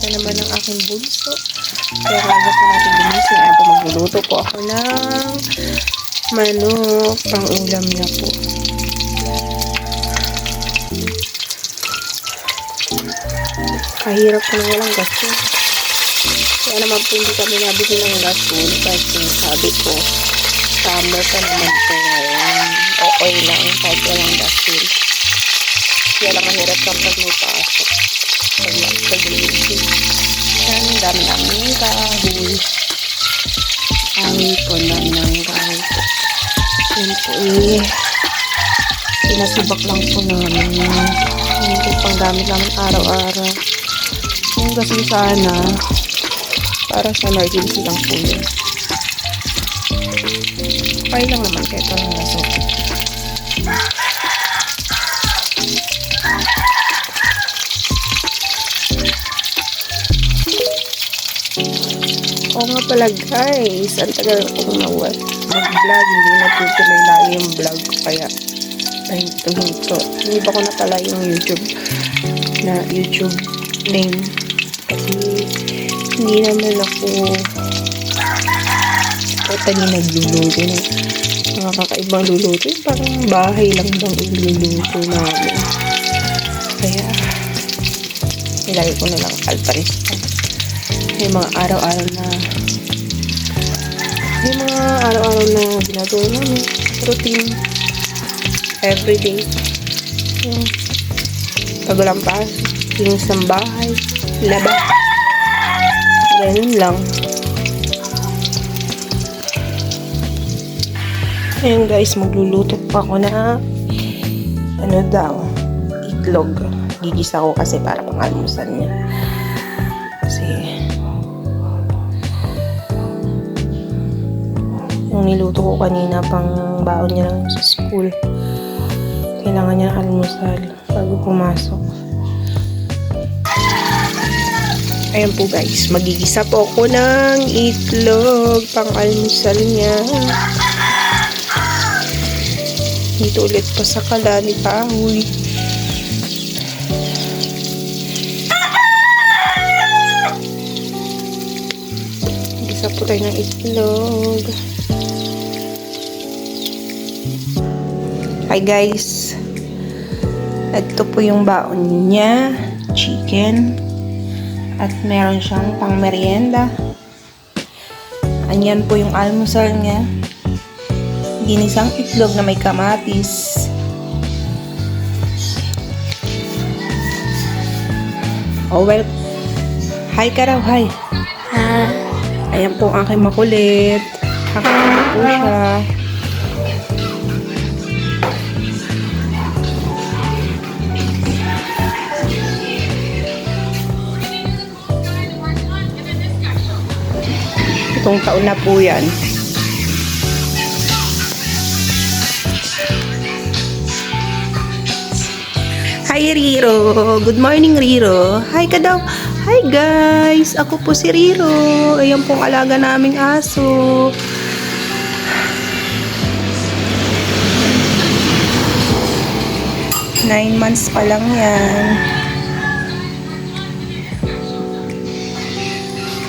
na naman ang aking bunso. Kaya bago po natin gumising, ayan po, magluluto po ako ng manok. Ang ulam niya po. Kahirap po na walang gasol. Kaya naman po hindi kami nabili ng gasol kasi sabi ko, summer pa naman po ngayon. Okay lang kahit walang gasol. Kaya lang mahirap kapag may pasok. Pag magpagilising. Yan, dami-dami ng kahoy. Kahoy po, dami-dami ng kahoy po. Yan po sinasibak lang po namin. Yan po pang gamit namin araw-araw. Yung gasol sana, para sa emergency lang po yun. Okay lang naman kahit walang gasol. Oo nga pala guys, ang tagal akong mag-vlog, hindi natutuloy lagi yung vlog ko kaya hinto. Hindi ba ko na pala yung YouTube name kasi hindi naman ako totally nagluluto ng mga kakaibang luluto, parang bahay lang bang iluluto namin, kaya nilagay ko na lang alparistan. May mga araw-araw na ginagawa namin routine everyday, yung paglampas, linis ng bahay, laba, ganun lang. Ayun guys, magluluto pa ako na itlog. Gigisa ko kasi para pang almusal niya. Kasi yung niluto ko kanina pang baon niya lang sa school. Kailangan niya almusal bago pumasok. Ayan po guys, magigisa po ako ng itlog pang almusal niya. Dito ulit pa sa kalani kahoy. Gisa po tayo ng itlog. Hi guys, ito po yung baon niya, chicken, at meron siyang pang merienda. Anyan po yung almusal niya, ginisang itlog na may kamatis. Oh well, hi ka raw, hi. Ayan po ang aking makulit, kakain po siya. Itong taon na po yan. Hi Riro! Good morning Riro! Hi ka daw! Hi guys! Ako po si Riro! Ayan pong alaga naming aso. Nine months pa lang yan.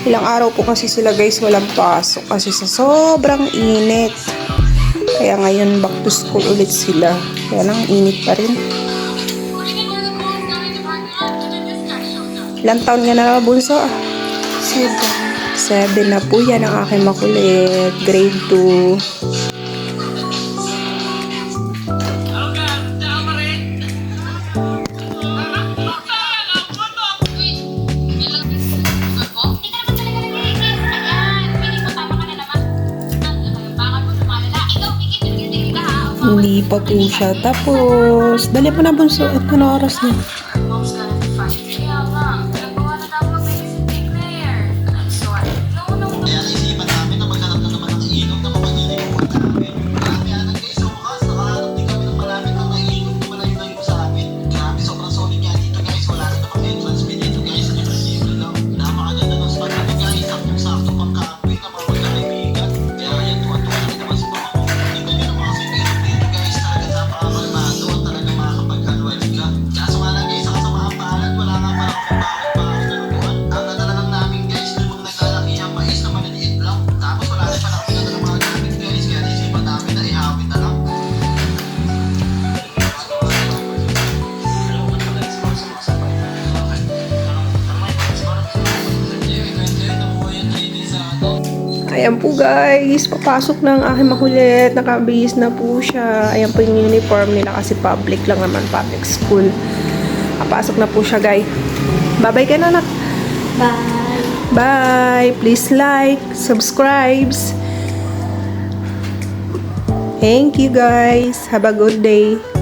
Ilang araw po kasi sila guys walang pasok kasi sa sobrang init. Kaya ngayon back to school ulit sila. Kaya lang init pa rin. Ilang taon nga na bunso? 7 na po yan ang aking makulit. Grade 2. Hindi pa po siya tapos. Dali po na bunso. Ito na oras na. Ayan po guys, papasok na ang aking makulit. Nakabihis na po siya. Ayan po yung uniform nila kasi public lang naman, public school. Papasok na po siya guys. Bye-bye ka na, anak. Bye. Bye. Please like, subscribe. Thank you guys. Have a good day.